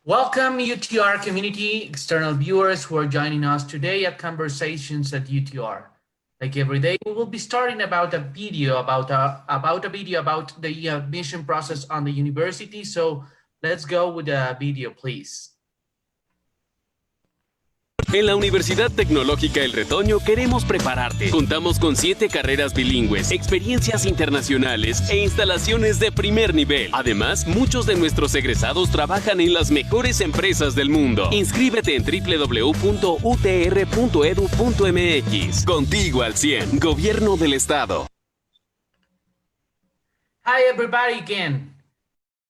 Welcome UTR community, external viewers who are joining us today at Conversations at UTR. Like every day, we will be starting about a video about the admission process on the university. So let's go with the video, please. En la Universidad Tecnológica El Retoño queremos prepararte. Contamos con 7 carreras bilingües, experiencias internacionales e instalaciones de primer nivel. Además, muchos de nuestros egresados trabajan en las mejores empresas del mundo. Inscríbete en www.utr.edu.mx. Contigo al 100. Gobierno del Estado. Hi everybody again.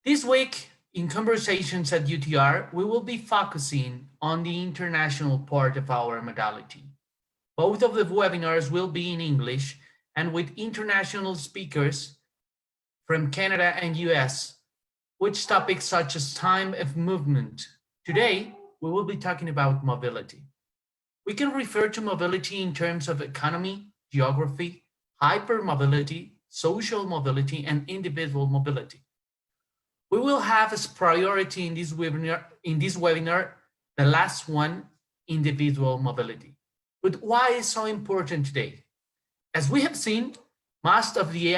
This week in Conversations at UTR, we will be focusing on the international part of our modality. Both of the webinars will be in English and with international speakers from Canada and US, which topics such as time of movement. Today, we will be talking about mobility. We can refer to mobility in terms of economy, geography, hypermobility, social mobility, and individual mobility. We will have as priority in this webinar the last one, individual mobility. But why is so important today? As we have seen, most of the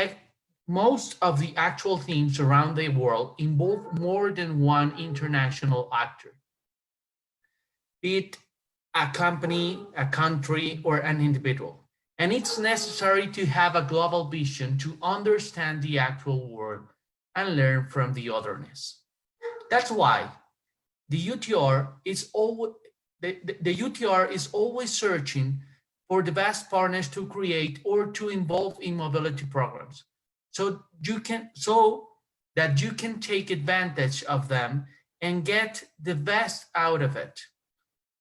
actual themes around the world involve more than one international actor, be it a company, a country, or an individual. And it's necessary to have a global vision to understand the actual world and learn from the otherness. That's why the UTR is always searching for the best partners to create or to involve in mobility programs, so that you can take advantage of them and get the best out of it.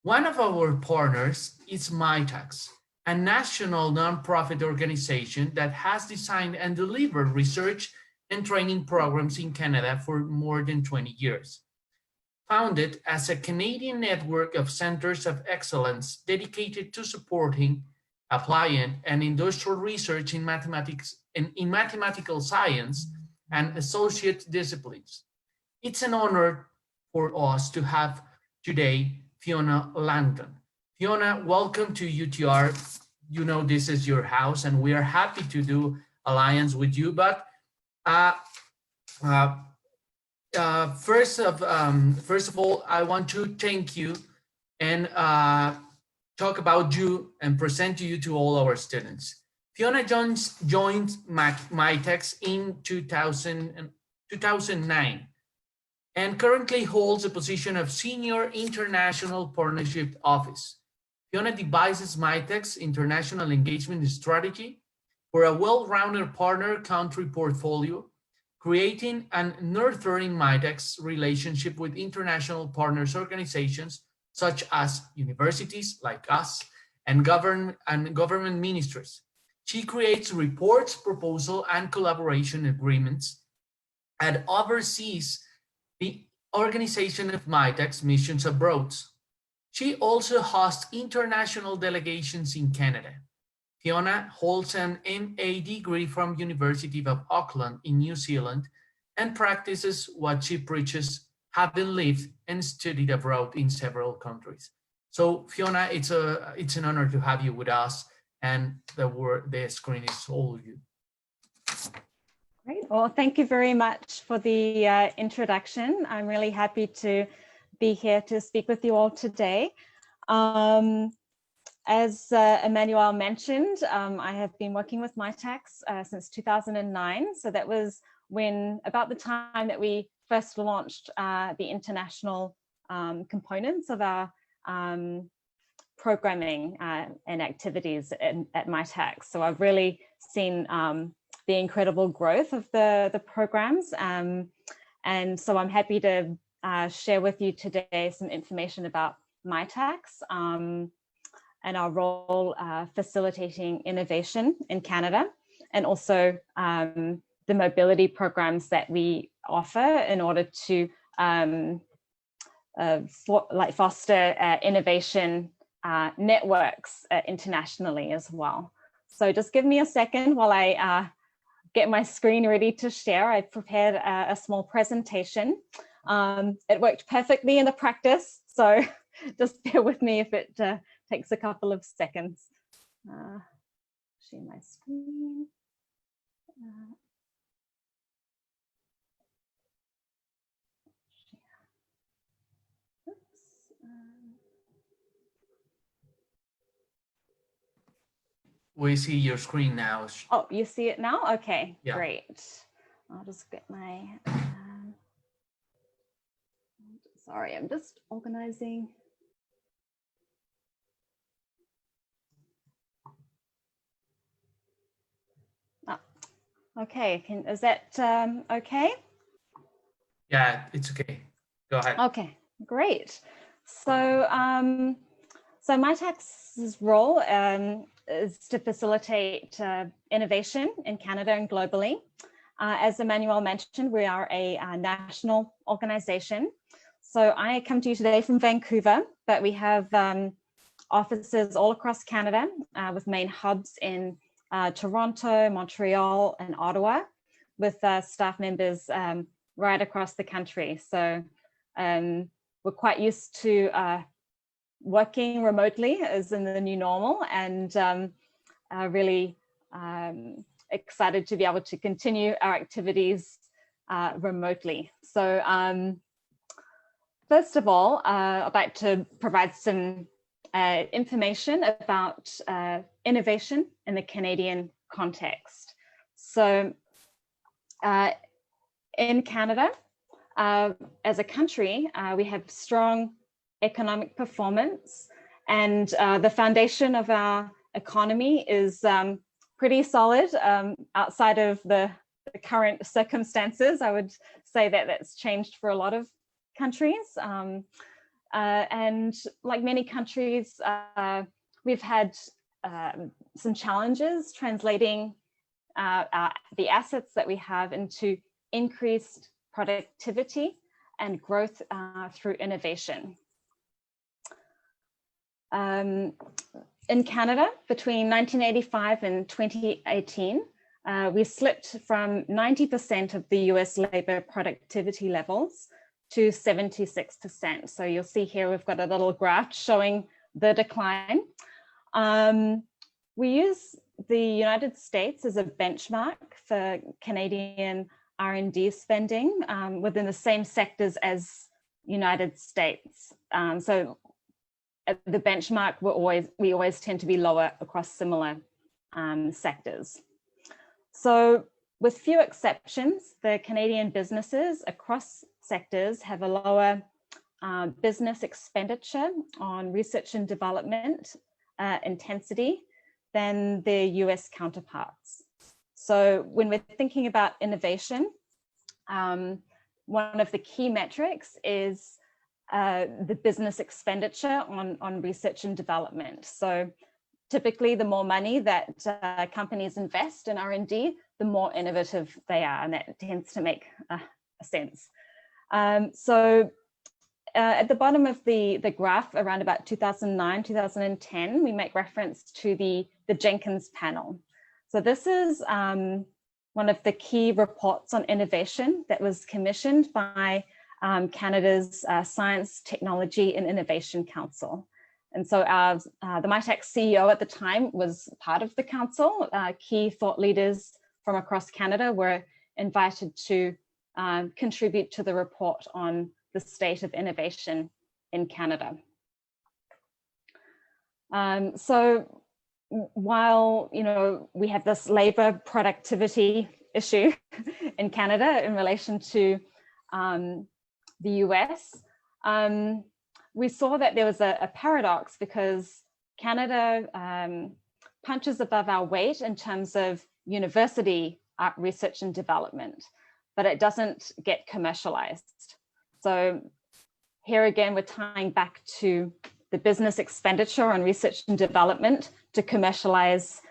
One of our partners is Mitacs, a national nonprofit organization that has designed and delivered research and training programs in Canada for more than 20 years. Founded as a Canadian network of centers of excellence dedicated to supporting applied and industrial research in mathematics and in mathematical science and associate disciplines. It's an honor for us to have today Fiona Langdon. Fiona, welcome to UTR. You know this is your house, and we are happy to do Alliance with you. But first of all, I want to thank you and talk about you and present you to all our students. Fiona joined Mitacs in 2009 and currently holds the position of Senior International Partnership Office. Fiona devises Mitacs' international engagement strategy for a well-rounded partner country portfolio, creating and nurturing Mitacs' relationship with international partners organizations such as universities like us and government ministries. She creates reports, proposal, and collaboration agreements and oversees the organization of Mitacs missions abroad. She also hosts international delegations in Canada. Fiona holds an MA degree from University of Auckland in New Zealand and practices what she preaches, having lived and studied abroad in several countries. So Fiona, it's an honor to have you with us, and the screen is all of you. Great. Well, thank you very much for the introduction. I'm really happy to be here to speak with you all today. As Emmanuel mentioned, I have been working with Mitacs since 2009. So that was about the time that we first launched the international components of our programming and activities at Mitacs. So I've really seen the incredible growth of the programs. And so I'm happy to share with you today some information about Mitacs and our role facilitating innovation in Canada, and also the mobility programs that we offer in order to foster innovation networks internationally as well. So just give me a second while I get my screen ready to share. I've prepared a small presentation. It worked perfectly in the practice, so just bear with me if it takes a couple of seconds. Share my screen. We see your screen now. Oh, you see it now? Okay, yeah. Great. I'll just get my, sorry, I'm just organizing. Oh, okay, is that okay? Yeah, it's okay. Go ahead. Okay, great. So, so Mitacs' role is to facilitate innovation in Canada and globally. As Emmanuel mentioned, we are a national organization. So I come to you today from Vancouver, but we have offices all across Canada with main hubs in Toronto, Montreal, and Ottawa, with staff members right across the country. So we're quite used to working remotely as in the new normal, and really excited to be able to continue our activities remotely. So first of all, I'd like to provide some information about innovation in the Canadian context. So in Canada, as a country, we have strong economic performance, and the foundation of our economy is pretty solid outside of the current circumstances. I would say that that's changed for a lot of countries. And like many countries, we've had some challenges translating the assets that we have into increased productivity and growth through innovation. In Canada, between 1985 and 2018, we slipped from 90% of the US labor productivity levels to 76%. So you'll see here, we've got a little graph showing the decline. We use the United States as a benchmark for Canadian R&D spending within the same sectors as United States. So at the benchmark, we always tend to be lower across similar sectors. So with few exceptions, the Canadian businesses across sectors have a lower business expenditure on research and development intensity than their US counterparts. So when we're thinking about innovation, one of the key metrics is the business expenditure on research and development. So typically, the more money that companies invest in R&D, the more innovative they are, and that tends to make sense. So at the bottom of the graph, around about 2009, 2010, we make reference to the Jenkins panel. So this is one of the key reports on innovation that was commissioned by Canada's Science, Technology and Innovation Council. And so the Mitacs CEO at the time was part of the council. Key thought leaders from across Canada were invited to contribute to the report on the state of innovation in Canada. So while we have this labor productivity issue in Canada in relation to the US, we saw that there was a paradox, because Canada punches above our weight in terms of university research and development, but it doesn't get commercialized. So here again, we're tying back to the business expenditure on research and development to commercialize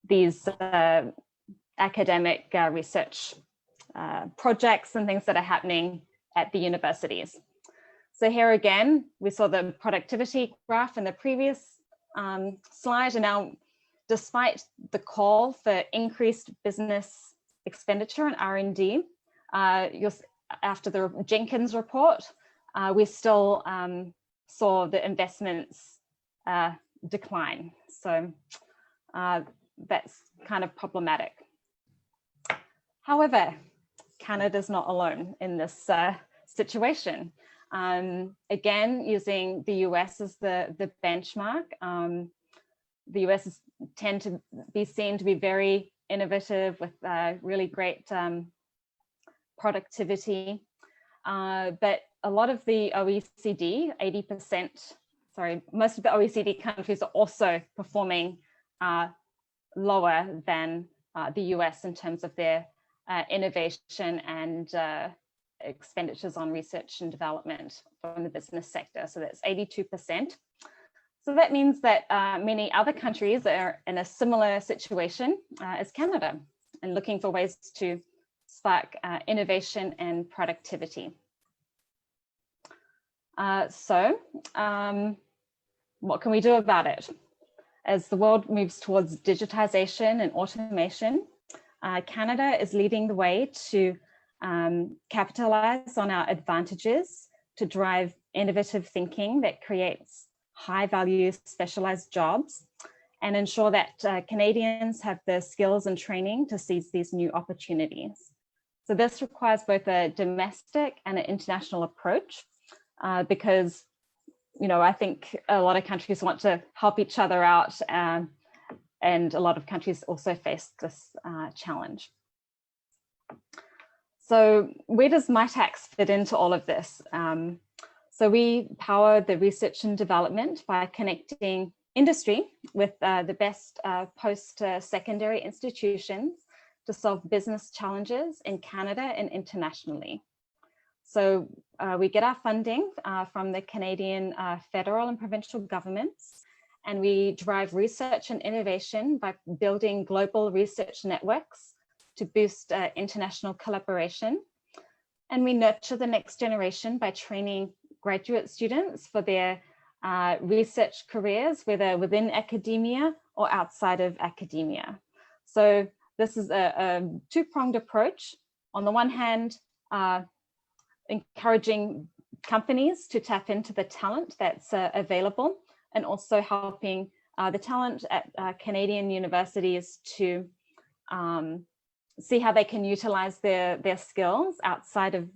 these academic research projects and things that are happening at the universities. So here again, we saw the productivity graph in the previous slide, and now despite the call for increased business expenditure on R&D, after the Jenkins report, we still saw the investments decline. So that's kind of problematic. However, Canada's not alone in this situation. Again, using the US as the benchmark, the US tend to be seen to be very innovative with really great productivity. But a lot of the OECD, 80%, sorry, most of the OECD countries are also performing lower than the US in terms of their innovation and expenditures on research and development from the business sector. So that's 82%. So that means that many other countries are in a similar situation as Canada and looking for ways to spark innovation and productivity. So what can we do about it? As the world moves towards digitization and automation, Canada is leading the way to capitalize on our advantages to drive innovative thinking that creates high-value specialized jobs and ensure that Canadians have the skills and training to seize these new opportunities. So this requires both a domestic and an international approach because, you know, I think a lot of countries want to help each other out and a lot of countries also face this challenge. So where does Mitacs fit into all of this? So we power the research and development by connecting industry with the best post-secondary institutions to solve business challenges in Canada and internationally. So we get our funding from the Canadian federal and provincial governments, and we drive research and innovation by building global research networks to boost international collaboration. And we nurture the next generation by training graduate students for their research careers, whether within academia or outside of academia. So this is a two-pronged approach. On the one hand, encouraging companies to tap into the talent that's available, and also helping the talent at Canadian universities to see how they can utilize their skills outside of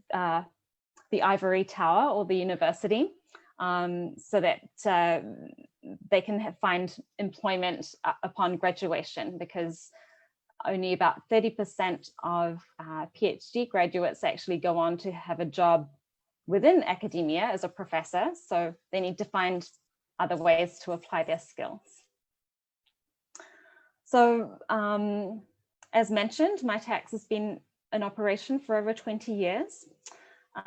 the ivory tower or the university, so that they can find employment upon graduation, because only about 30% of PhD graduates actually go on to have a job within academia as a professor. So they need to find other ways to apply their skills. So as mentioned, Mitacs has been in operation for over 20 years.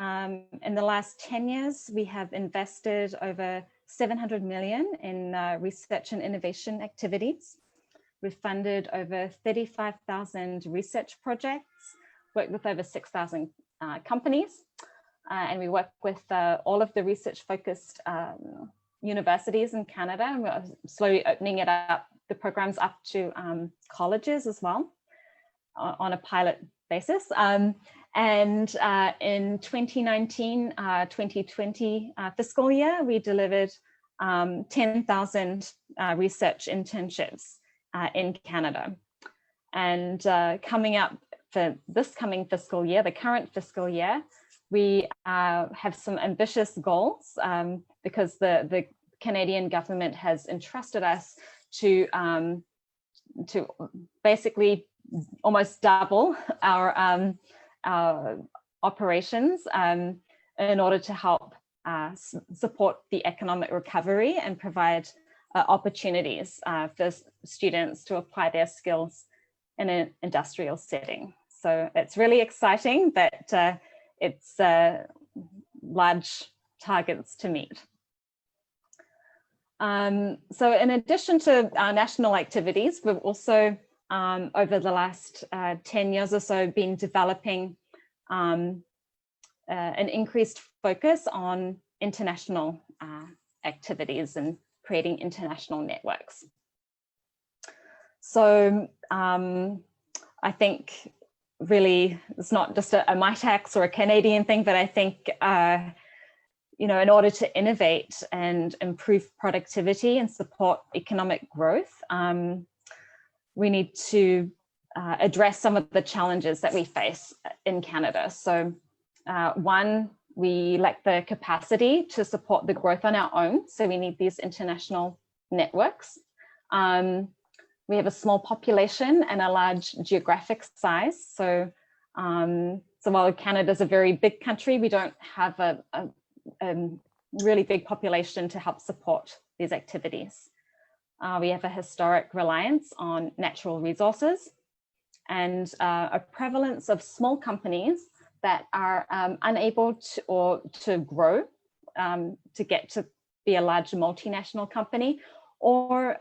In the last 10 years, we have invested over 700 million in research and innovation activities. We've funded over 35,000 research projects, worked with over 6,000 companies, and we work with all of the research-focused universities in Canada, and we're slowly opening it up, the programs up to colleges as well, on a pilot basis. And in 2019-2020 fiscal year, we delivered 10,000 research internships in Canada. And coming up for this coming fiscal year, the current fiscal year, we have some ambitious goals because the Canadian government has entrusted us to basically almost double our operations in order to help support the economic recovery and provide opportunities for students to apply their skills in an industrial setting. So it's really exciting, but it's large targets to meet. So in addition to our national activities, we've also over the last 10 years or so been developing an increased focus on international activities and creating international networks. So I think really, it's not just a Mitacs or a Canadian thing, but I think, you know, in order to innovate and improve productivity and support economic growth, we need to address some of the challenges that we face in Canada. So one, we lack the capacity to support the growth on our own. So we need these international networks. We have a small population and a large geographic size. So, so while Canada is a very big country, we don't have a really big population to help support these activities. We have a historic reliance on natural resources and a prevalence of small companies that are unable to grow, to get to be a large multinational company, or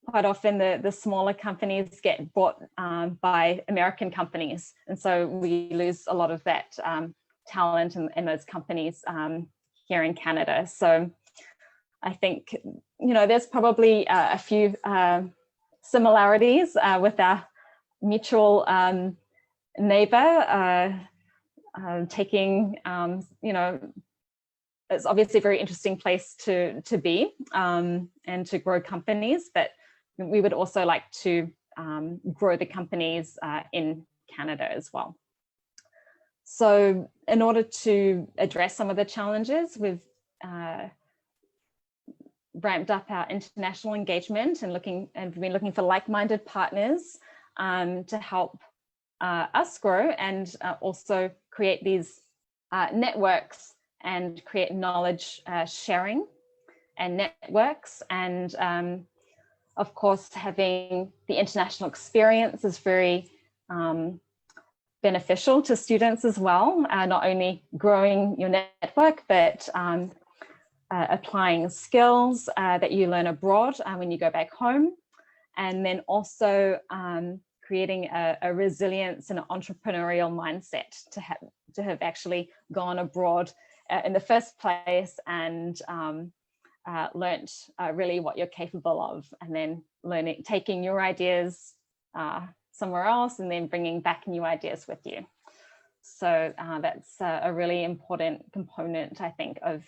quite often the smaller companies get bought by American companies. And so we lose a lot of that talent in those companies here in Canada. So I think, you know, there's probably a few similarities with our mutual neighbor taking, you know, it's obviously a very interesting place to be and to grow companies, but we would also like to grow the companies in Canada as well. So in order to address some of the challenges, we've ramped up our international engagement and been looking for like-minded partners to help us grow and also create these networks and create knowledge sharing and networks. And of course, having the international experience is very beneficial to students as well, not only growing your network, but applying skills that you learn abroad when you go back home. And then also creating a resilience and an entrepreneurial mindset to have actually gone abroad in the first place and learnt really what you're capable of, and then taking your ideas somewhere else and then bringing back new ideas with you. So that's a really important component, I think, of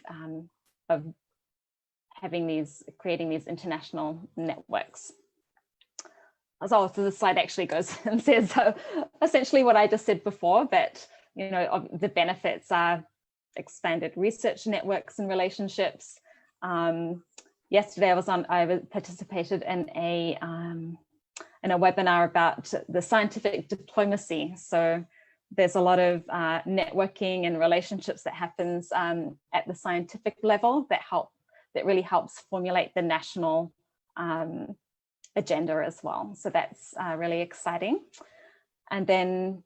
creating these international networks. So the slide actually goes and says essentially what I just said before, but you know, the benefits are expanded research networks and relationships. Yesterday I participated in a webinar about the scientific diplomacy. So there's a lot of networking and relationships that happens at the scientific level that really helps formulate the national agenda as well. So that's really exciting. And then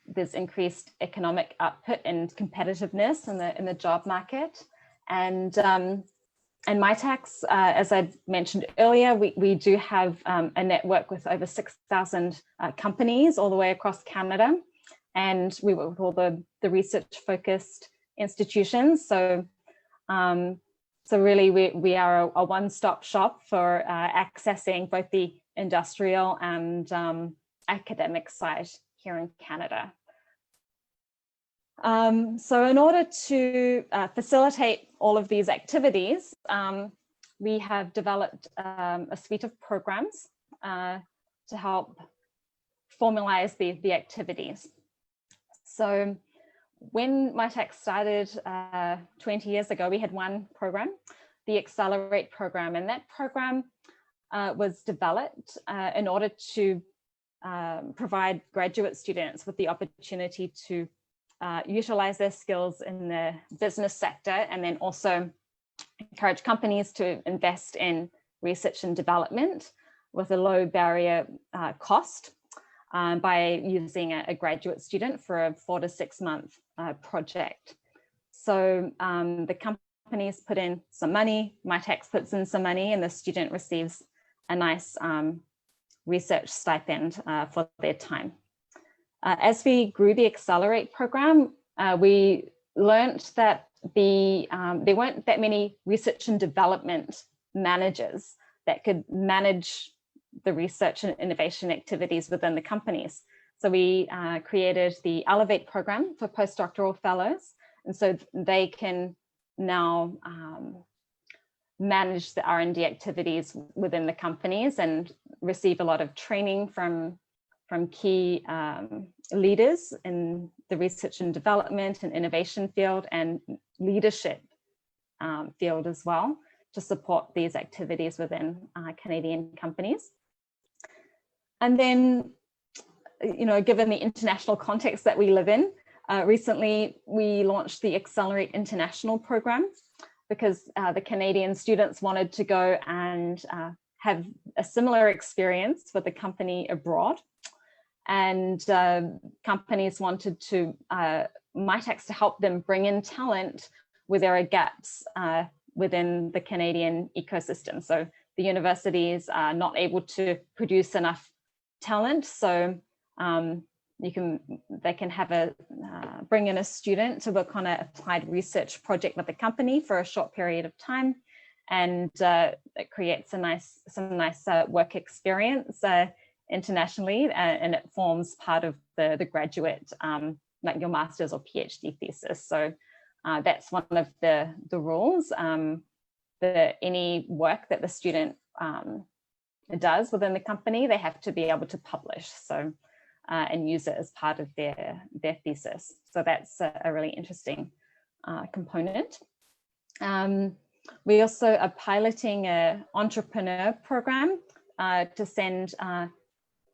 there's increased economic output and competitiveness in the job market. And Mitacs, as I mentioned earlier, we do have a network with over 6,000 companies all the way across Canada. And we work with all the research-focused institutions. So so really, we are a one-stop shop for accessing both the industrial and academic side here in Canada. So in order to facilitate all of these activities, we have developed a suite of programs to help formalize the activities. So when Mitacs started 20 years ago, we had one program, the Accelerate program, and that program was developed in order to provide graduate students with the opportunity to utilize their skills in the business sector, and then also encourage companies to invest in research and development with a low barrier cost by using a graduate student for a 4 to 6 month project. So the companies put in some money, Mitacs puts in some money, and the student receives a nice research stipend for their time. As we grew the Accelerate program, we learned that there weren't that many research and development managers that could manage the research and innovation activities within the companies. So we created the Elevate program for postdoctoral fellows. And so they can now manage the R&D activities within the companies and receive a lot of training from key leaders in the research and development and innovation field and leadership field as well, to support these activities within Canadian companies. And then, you know, given the international context that we live in, recently we launched the Accelerate International program, because the Canadian students wanted to go and have a similar experience with a company abroad. And companies wanted to Mitacs to help them bring in talent where there are gaps within the Canadian ecosystem. So the universities are not able to produce enough talent, so they can have bring in a student to work on an applied research project with the company for a short period of time, and it creates some nice work experience internationally, and it forms part of the graduate, like your master's or PhD thesis. So that's one of the rules, that any work that the student does within the company, they have to be able to publish, so and use it as part of their thesis. So that's a really interesting component. We also are piloting an entrepreneur program to send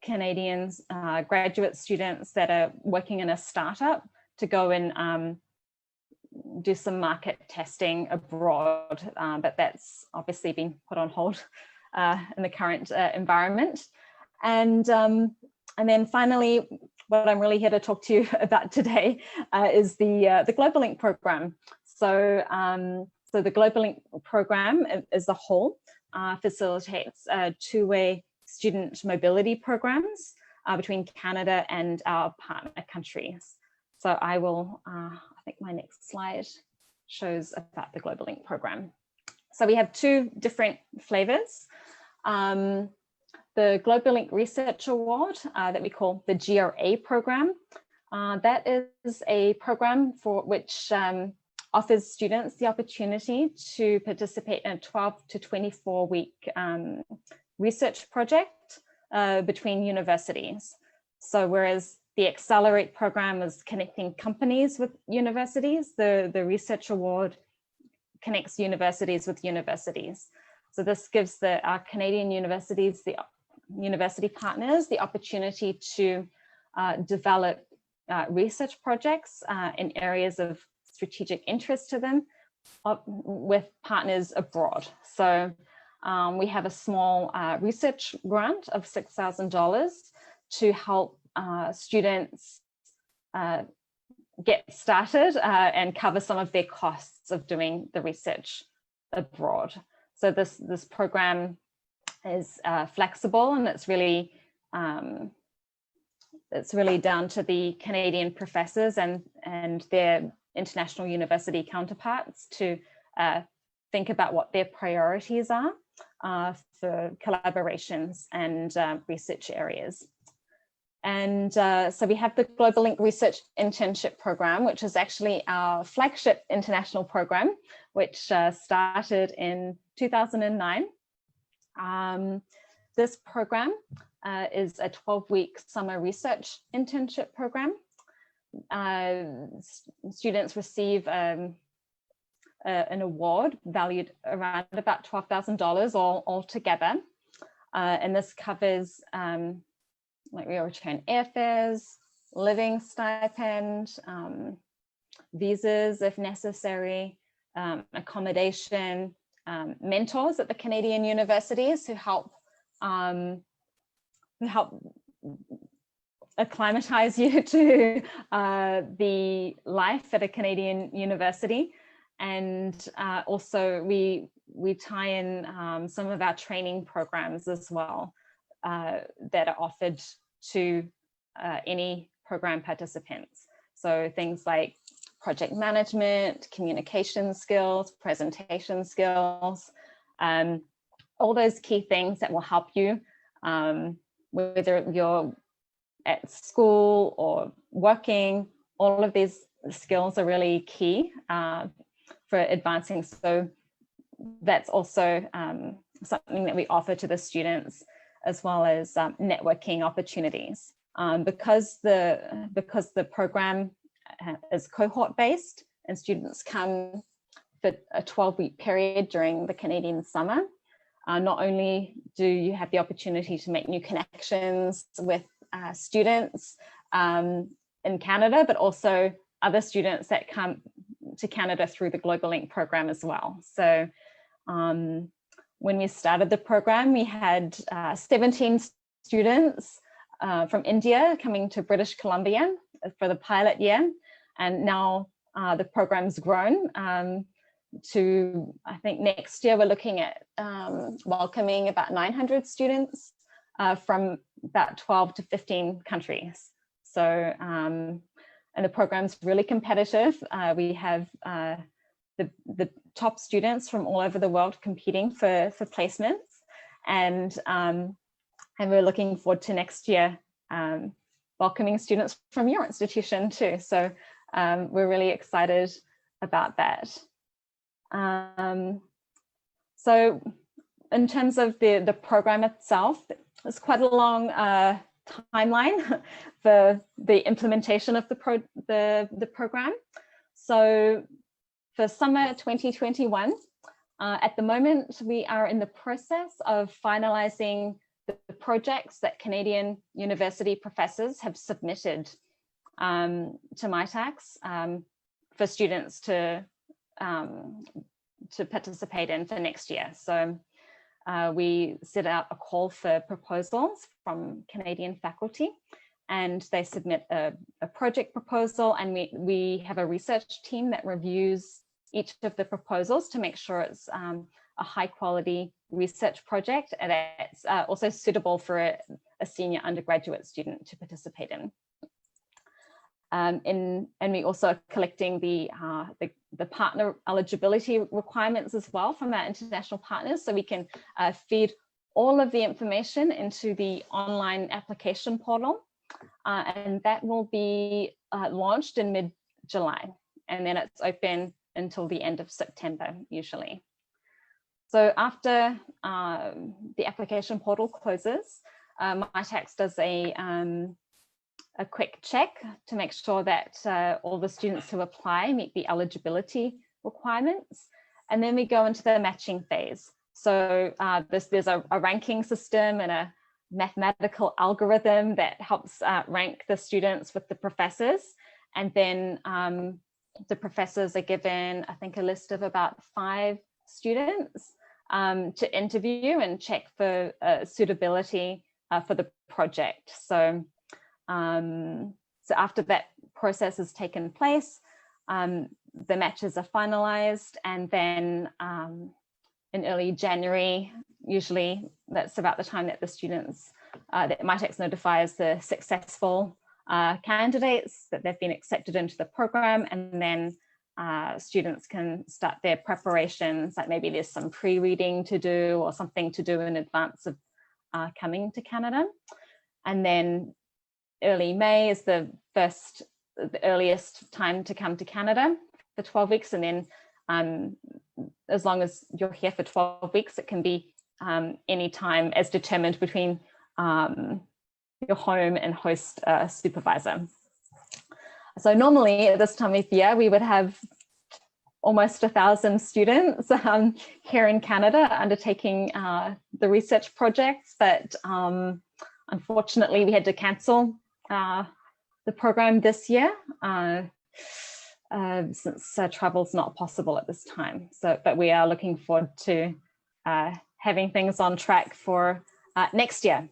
Canadians, graduate students that are working in a startup, to go and do some market testing abroad, but that's obviously been put on hold in the current environment. And then finally, what I'm really here to talk to you about today is the Globalink program. So the Globalink program as a whole facilitates two-way student mobility programs between Canada and our partner countries. So I will, I think my next slide shows about the Globalink program. So we have two different flavors. The Globalink Research Award that we call the GRA program. That is a program for which offers students the opportunity to participate in a 12 to 24 week research project between universities. So whereas the Accelerate program is connecting companies with universities, the Research Award connects universities with universities. So this gives our Canadian universities, the university partners, the opportunity to develop research projects in areas of strategic interest to them with partners abroad. So we have a small research grant of $6,000 to help students get started and cover some of their costs of doing the research abroad. So this program is flexible, and it's really down to the Canadian professors and their international university counterparts to think about what their priorities are for collaborations and research areas. And so we have the Globalink Research Internship program, which is actually our flagship international program, which started in 2009. This program is a 12-week summer research internship program. Students receive an award valued around about $12,000 all together. And this covers like real return airfares, living stipend, visas if necessary, accommodation, mentors at the Canadian universities who help acclimatize you to the life at a Canadian university. And also we tie in some of our training programs as well that are offered to any program participants. So things like project management, communication skills, presentation skills, all those key things that will help you whether you're at school or working, all of these skills are really key for advancing. So that's also something that we offer to the students, as well as networking opportunities. Because the program is cohort based and students come for a 12-week period during the Canadian summer, not only do you have the opportunity to make new connections with students in Canada, but also other students that come to Canada through the Globalink program as well. So when we started the program, we had 17 students from India coming to British Columbia for the pilot year. And now the program's grown to, I think next year we're looking at welcoming about 900 students from about 12 to 15 countries. So, and the program's really competitive. We have the top students from all over the world competing for placements, and we're looking forward to next year welcoming students from your institution too. So we're really excited about that. So in terms of the program itself, it's quite a long timeline for the implementation of the program. So for summer 2021, at the moment, we are in the process of finalizing the projects that Canadian university professors have submitted to Mitacs for students to participate in for next year. So we set out a call for proposals from Canadian faculty, and they submit a project proposal, and we have a research team that reviews each of the proposals to make sure it's a high quality research project, and it's also suitable for a senior undergraduate student to participate in. And we also are collecting the partner eligibility requirements as well from our international partners, so we can feed all of the information into the online application portal, and that will be launched in mid-July, and then it's open until the end of September usually. So after the application portal closes, Mitacs does a quick check to make sure that all the students who apply meet the eligibility requirements. And then we go into the matching phase. So there's a ranking system and a mathematical algorithm that helps rank the students with the professors. And then the professors are given, I think, a list of about 5 students to interview and check for suitability for the project. So after that process has taken place, the matches are finalized, and then in early January, usually that's about the time that the students, that Mitacs notifies the successful candidates that they've been accepted into the program, and then students can start their preparations, like maybe there's some pre-reading to do or something to do in advance of coming to Canada. And then early May is the earliest time to come to Canada for 12 weeks. And then as long as you're here for 12 weeks, it can be any time as determined between your home and host supervisor. So normally at this time of year, we would have almost 1,000 students here in Canada undertaking the research projects, but unfortunately we had to cancel the program this year since travel's not possible at this time. So, but we are looking forward to having things on track for next year.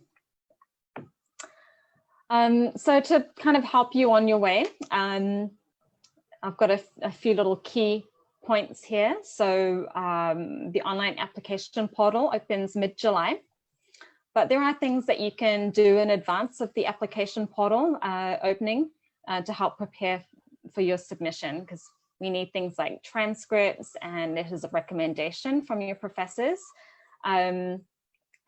So to kind of help you on your way, I've got a few little key points here. So the online application portal opens mid-July, but there are things that you can do in advance of the application portal opening to help prepare for your submission, because we need things like transcripts and letters of recommendation from your professors.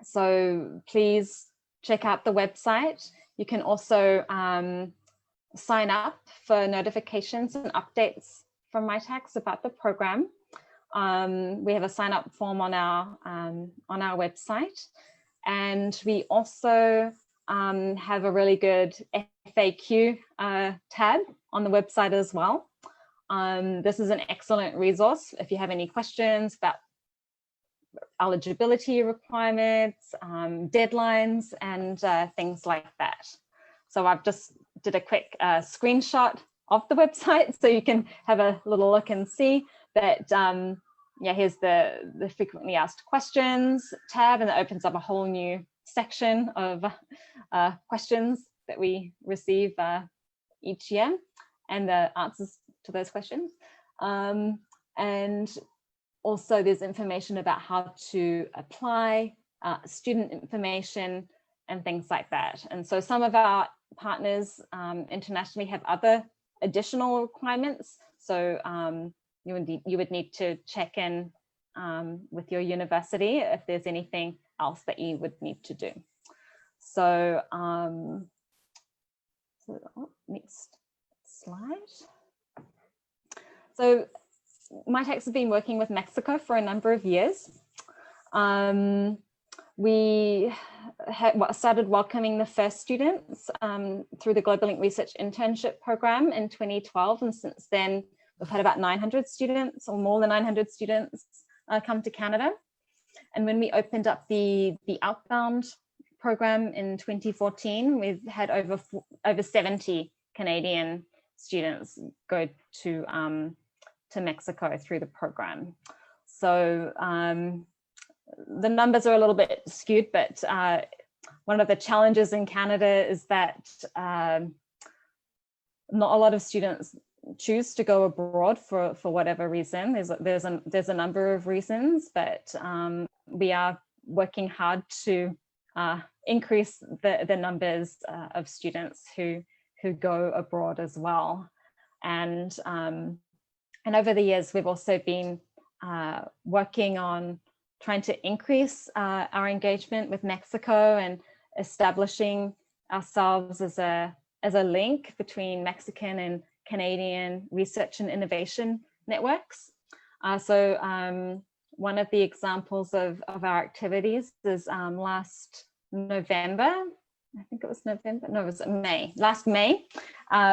So please check out the website. You can also sign up for notifications and updates from Mitacs about the program. We have a sign up form on our website, and we also have a really good FAQ tab on the website as well. This is an excellent resource if you have any questions about eligibility requirements, deadlines, and things like that. So I've just did a quick screenshot of the website so you can have a little look and see that. Yeah, here's the frequently asked questions tab, and it opens up a whole new section of questions that we receive each year, and the answers to those questions. And also there's information about how to apply, student information, and things like that. And so some of our partners internationally have other additional requirements. So you would need to check in with your university if there's anything else that you would need to do. So, next slide. So Mitacs has been working with Mexico for a number of years. We started welcoming the first students through the Globalink Research Internship program in 2012, and since then we've had about 900 students, or more than 900 students, come to Canada. And when we opened up the outbound program in 2014, we've had over 70 Canadian students go to Mexico through the program. So the numbers are a little bit skewed, but one of the challenges in Canada is that not a lot of students choose to go abroad for whatever reason. There's a number of reasons, but we are working hard to increase the numbers of students who go abroad as well. And over the years, we've also been working on trying to increase our engagement with Mexico and establishing ourselves as a link between Mexican and Canadian research and innovation networks. So one of the examples of our activities is last November, I think it was November, no, it was May, last May,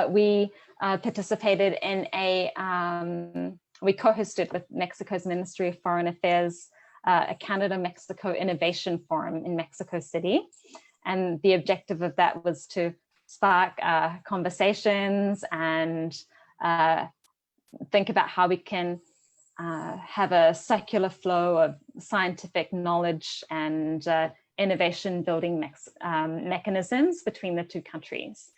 we participated in we co-hosted with Mexico's Ministry of Foreign Affairs a Canada-Mexico Innovation Forum in Mexico City. And the objective of that was to spark conversations and think about how we can have a circular flow of scientific knowledge and innovation building mechanisms between the two countries.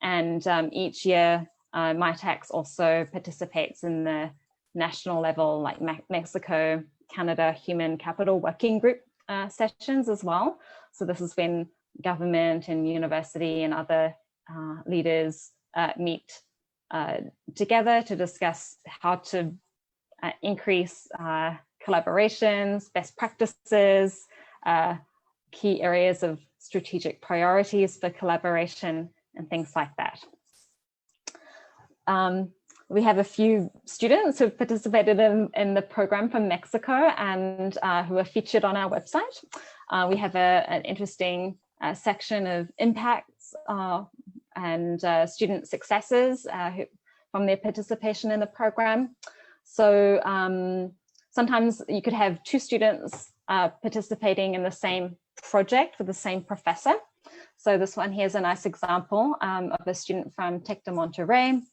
And each year, Mitacs also participates in the national level, like Mexico, Canada Human Capital Working Group sessions as well. So this is when government and university and other leaders meet together to discuss how to increase collaborations, best practices, key areas of strategic priorities for collaboration, and things like that. We have a few students who've participated in the program from Mexico and who are featured on our website. We have an interesting section of impacts and student successes from their participation in the program. So sometimes you could have two students participating in the same project with the same professor. So this one here is a nice example of a student from Tec de Monterrey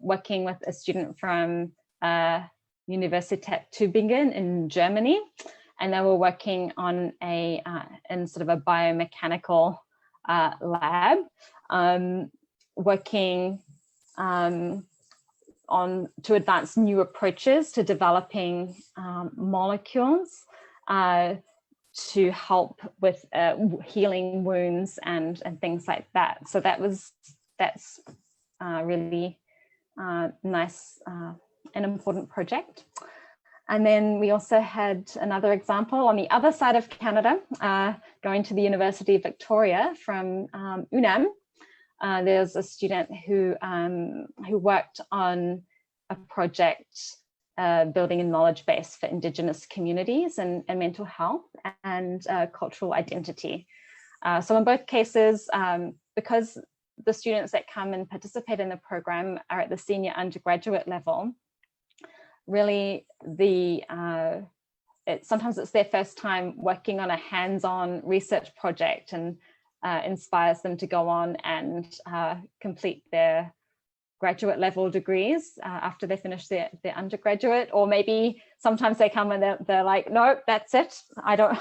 working with a student from Universität Tübingen in Germany. And they were working on in sort of a biomechanical lab, working to advance new approaches to developing molecules to help with healing wounds and things like that. So that's really nice and important project. And then we also had another example on the other side of Canada, going to the University of Victoria from UNAM. There's a student who worked on a project building a knowledge base for Indigenous communities and mental health and cultural identity. So in both cases, because the students that come and participate in the program are at the senior undergraduate level, really sometimes it's their first time working on a hands-on research project, and inspires them to go on and complete their graduate level degrees after they finish their undergraduate. Or maybe sometimes they come and they're like, no, that's it. I don't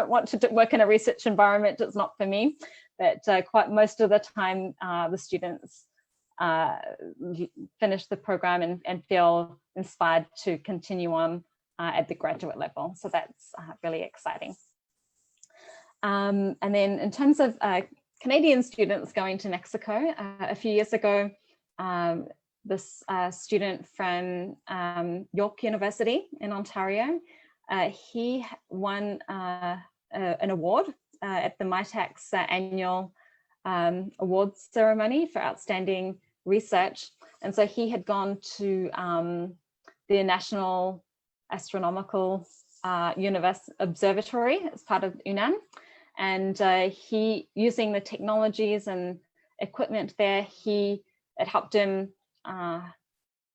want to work in a research environment. It's not for me. But quite most of the time, the students finish the program and feel inspired to continue on at the graduate level. So that's really exciting. And then in terms of Canadian students going to Mexico, a few years ago, this student from York University in Ontario, he won an award at the Mitacs annual awards ceremony for outstanding research. And so he had gone to the National Astronomical Observatory as part of UNAM. And he, using the technologies and equipment there, it helped him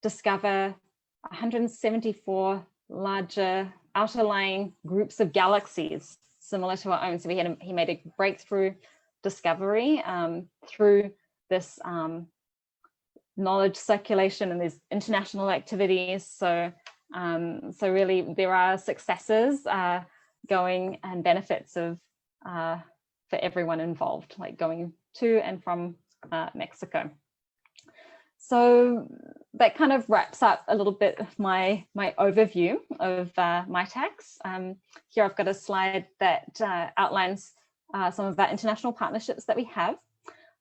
discover 174 larger outer-lying groups of galaxies similar to our own. So he made a breakthrough discovery through this knowledge circulation and these international activities. So really there are successes going and benefits of for everyone involved, like going to and from Mexico. So that kind of wraps up a little bit of my overview of Mitacs. Here I've got a slide that outlines some of our international partnerships that we have.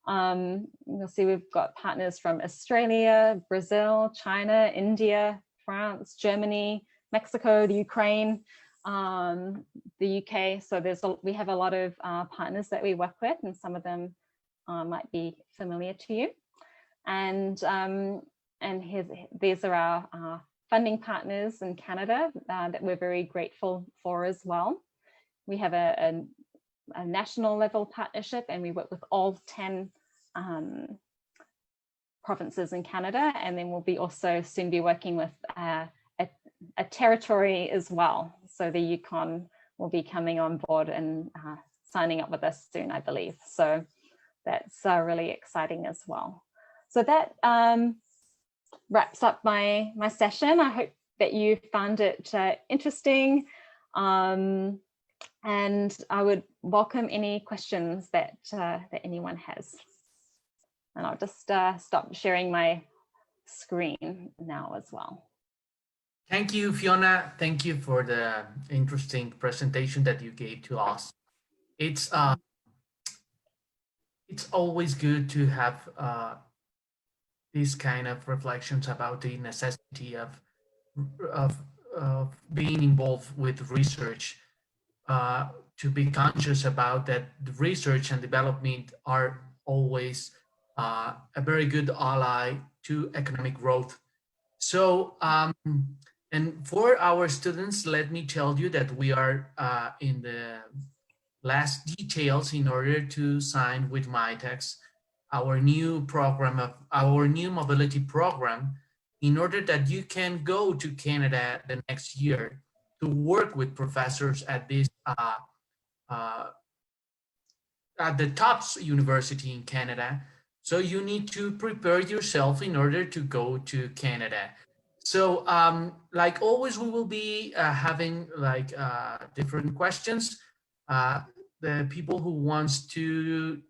You'll see we've got partners from Australia, Brazil, China, India, France, Germany, Mexico, the Ukraine, the UK. So we have a lot of partners that we work with, and some of them might be familiar to you. And these are our funding partners in Canada that we're very grateful for as well. We have a national level partnership, and we work with all 10 provinces in Canada, and then we'll be also soon be working with a territory as well. So the Yukon will be coming on board and signing up with us soon, I believe. So that's really exciting as well. So that wraps up my session. I hope that you found it interesting, and I would welcome any questions that anyone has. And I'll just stop sharing my screen now as well. Thank you, Fiona. Thank you for the interesting presentation that you gave to us. It's always good to have these kind of reflections about the necessity of being involved with research, to be conscious about that the research and development are always a very good ally to economic growth. So, and for our students, let me tell you that we are in the last details in order to sign with Mitacs our new program, our new mobility program, in order that you can go to Canada the next year to work with professors at this at the top university in Canada. So you need to prepare yourself in order to go to Canada. So like always, we will be having like different questions. The people who wants to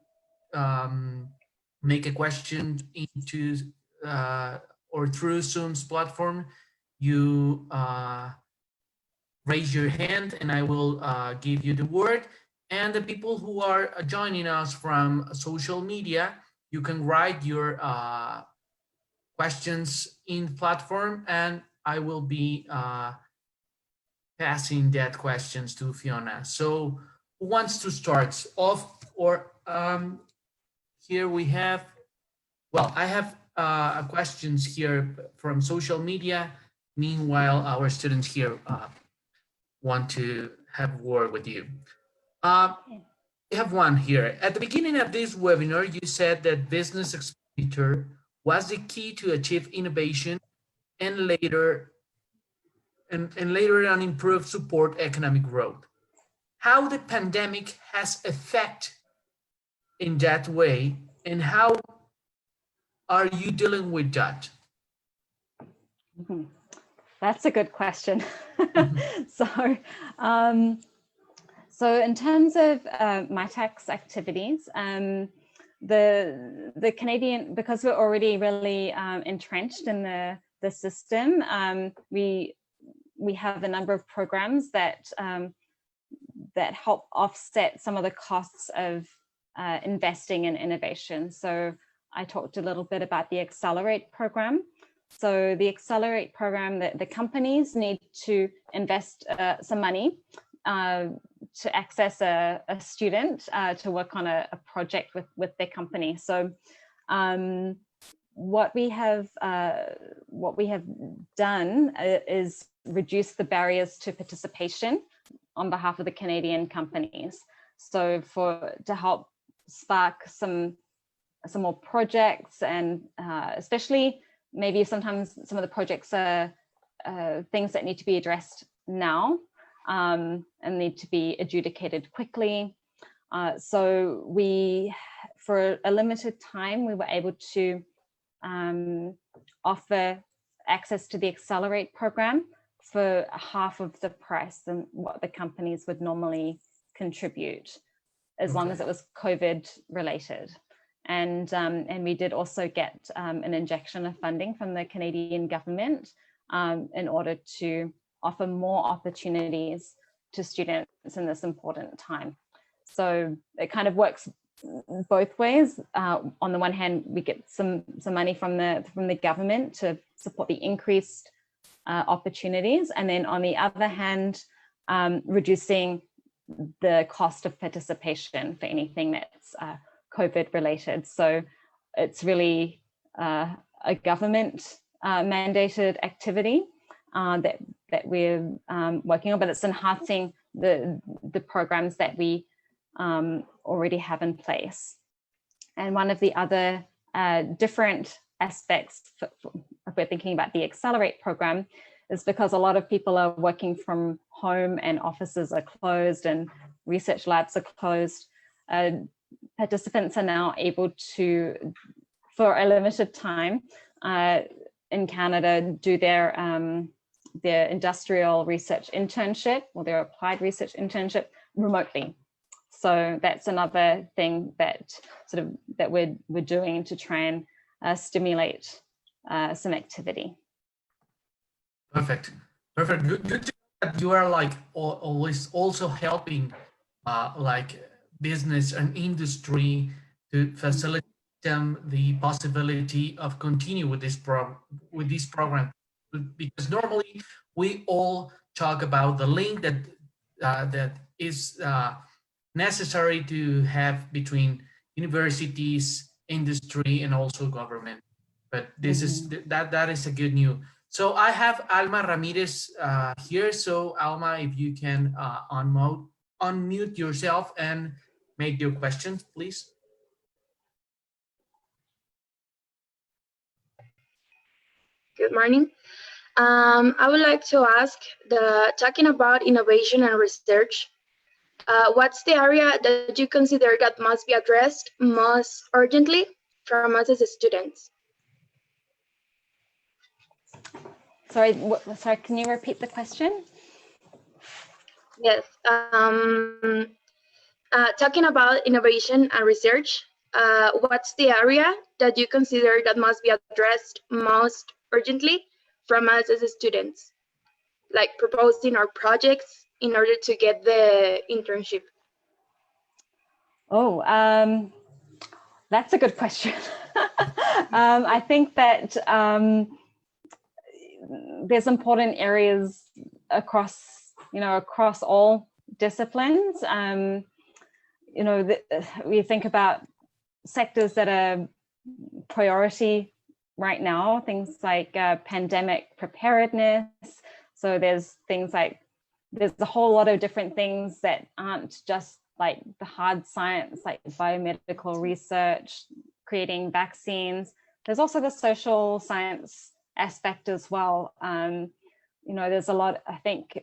make a question into or through Zoom's platform, you raise your hand and I will give you the word. And the people who are joining us from social media, you can write your questions in the platform, and I will be passing that questions to Fiona. So who wants to start off? Or here we have, well, I have questions here from social media. Meanwhile, our students here want to have a word with you. We have one here. At the beginning of this webinar, you said that business expenditure was the key to achieve innovation and later on improve support economic growth. How the pandemic has effect in that way, and how are you dealing with that? That's a good question. So in terms of Mitacs activities, the Canadian, because we're already really entrenched in the system, we have a number of programs that that help offset some of the costs of investing in innovation. So I talked a little bit about the Accelerate program. So the Accelerate program, that the companies need to invest some money to access a student to work on a project with their company. So what we have done is reduce the barriers to participation on behalf of the Canadian companies. So to help spark some more projects, and especially maybe sometimes some of the projects are things that need to be addressed now and need to be adjudicated quickly. So for a limited time, we were able to offer access to the Accelerate program for half of the price than what the companies would normally contribute, as long as it was COVID related. And we did also get an injection of funding from the Canadian government in order to offer more opportunities to students in this important time. So it kind of works both ways. On the one hand, we get some money from the government to support the increased opportunities, and then on the other hand, reducing the cost of participation for anything that's COVID related. So it's really a government mandated activity that we're working on, but it's enhancing the programs that we already have in place. And one of the other different aspects, if we're thinking about the Accelerate program, is because a lot of people are working from home and offices are closed and research labs are closed. Participants are now able to, for a limited time in Canada, do their industrial research internship or their applied research internship remotely. So that's another thing that we're doing to try and stimulate some activity. Perfect. Good to know that you are like always also helping like business and industry to facilitate them the possibility of continue with this program, because normally we all talk about the link that that is necessary to have between universities, industry, and also government. But this is that is a good news. So I have Alma Ramirez here. So Alma, if you can unmute yourself and make your questions, please. Good morning. I would like to ask, talking about innovation and research, what's the area that you consider that must be addressed most urgently from us as students? Sorry, can you repeat the question? Yes. Talking about innovation and research, what's the area that you consider that must be addressed most urgently from us as students, like proposing our projects in order to get the internship? Oh, that's a good question. I think that there's important areas across you know, across all disciplines. You know, we think about sectors that are priority right now, things like pandemic preparedness. So there's things like, there's a whole lot of different things that aren't just like the hard science, like biomedical research, creating vaccines. There's also the social science aspect as well. You know, there's a lot, I think,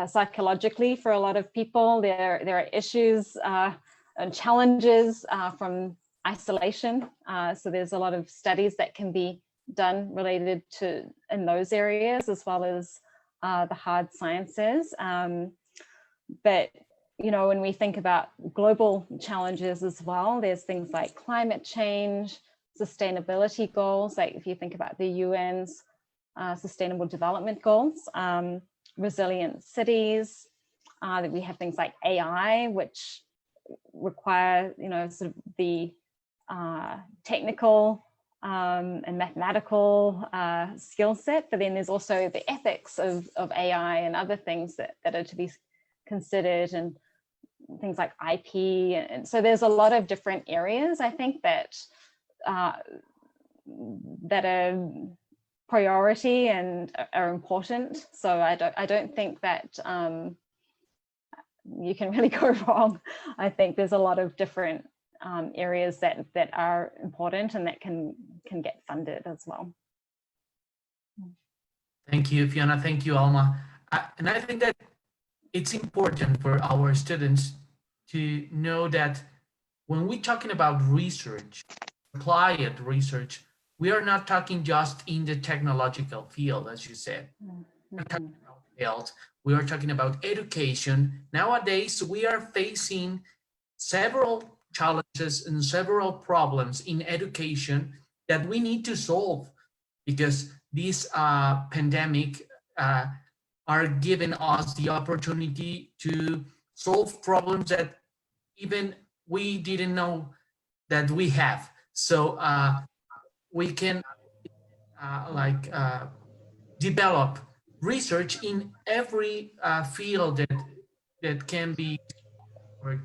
psychologically for a lot of people, there are issues and challenges from isolation. So there's a lot of studies that can be done related to in those areas, as well as the hard sciences. But, you know, when we think about global challenges as well, there's things like climate change, sustainability goals, like if you think about the UN's Sustainable Development Goals, resilient cities, that we have things like AI, which require, you know, sort of the technical and mathematical skill set, but then there's also the ethics of AI and other things that are to be considered, and things like IP. And so there's a lot of different areas, I think, that that are priority and are important. So I don't think that you can really go wrong. I think there's a lot of different areas that are important and that can get funded as well. Thank you, Fiona. Thank you, Alma. And I think that it's important for our students to know that when we're talking about research, applied research, we are not talking just in the technological field, as you said. We're talking about health. We are talking about education. Nowadays, we are facing several challenges and several problems in education that we need to solve, because this pandemic are giving us the opportunity to solve problems that even we didn't know that we have. So we can develop research in every field that can be or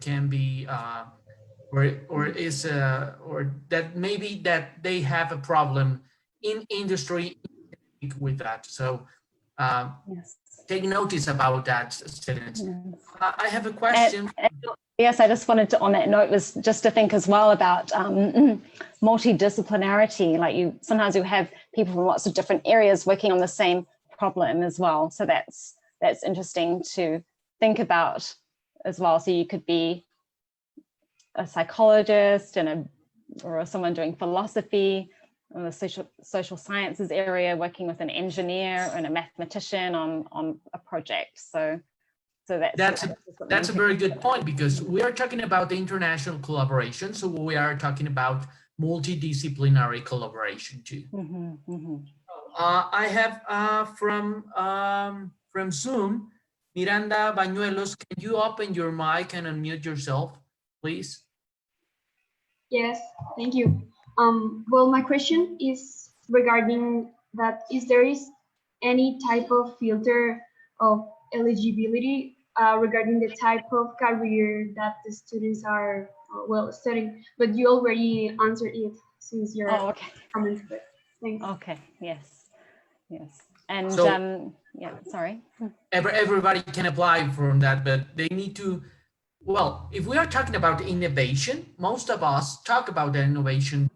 that maybe that they have a problem in industry with that. So Yes. take notice about that, students. Yes. I have a question. Yes, I just wanted to, on that note, was just to think as well about multidisciplinarity. Like sometimes you have people from lots of different areas working on the same problem as well. So that's interesting to think about as well. So you could be a psychologist or someone doing philosophy, in the social sciences area, working with an engineer and a mathematician on a project. So that's a very good point, because we are talking about the international collaboration. So we are talking about multidisciplinary collaboration too. I have from Zoom, Miranda Bañuelos. Can you open your mic and unmute yourself, please? Yes, thank you. Well, my question is regarding that, is there any type of filter of eligibility regarding the type of career that the students are studying? But you already answered it since your comments. But thanks. Okay. Yes. And so, yeah, sorry. Everybody can apply from that, but they need to. Well, if we are talking about innovation, most of us talk about the innovation,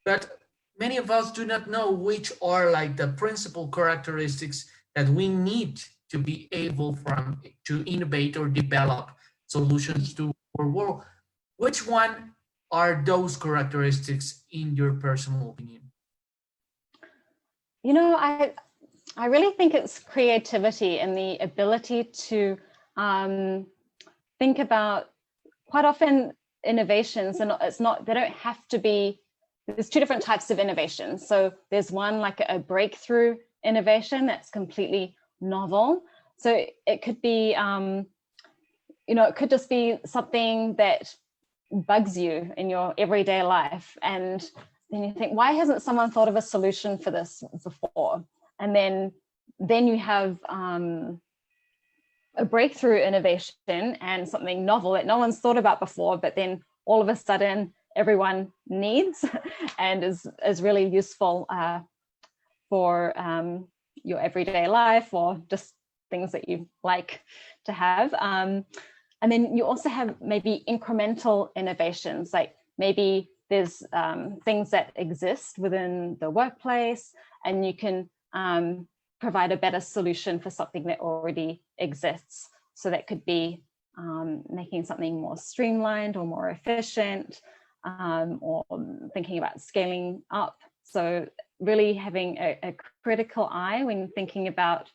but many of us do not know which are like the principal characteristics that we need to be able to innovate or develop solutions to our world. Which one are those characteristics in your personal opinion? You know, I really think it's creativity and the ability to think about, quite often innovations, and they don't have to be, there's two different types of innovation. So there's one like a breakthrough innovation that's completely novel. So it could be, it could just be something that bugs you in your everyday life. And then you think, why hasn't someone thought of a solution for this before? And then you have a breakthrough innovation and something novel that no one's thought about before, but then all of a sudden everyone needs and is really useful for your everyday life or just things that you like to have. And then you also have maybe incremental innovations, like maybe there's things that exist within the workplace and you can provide a better solution for something that already exists. So that could be making something more streamlined or more efficient, or thinking about scaling up. So really having a critical eye when thinking about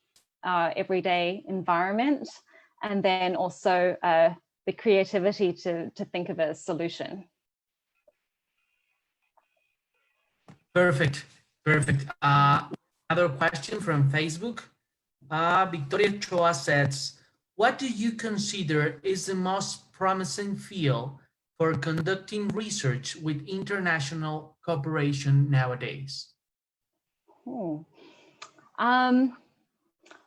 our everyday environment, and then also the creativity to think of a solution. Perfect, perfect. Another question from Facebook. Victoria Choa says, what do you consider is the most promising field for conducting research with international cooperation nowadays? Well,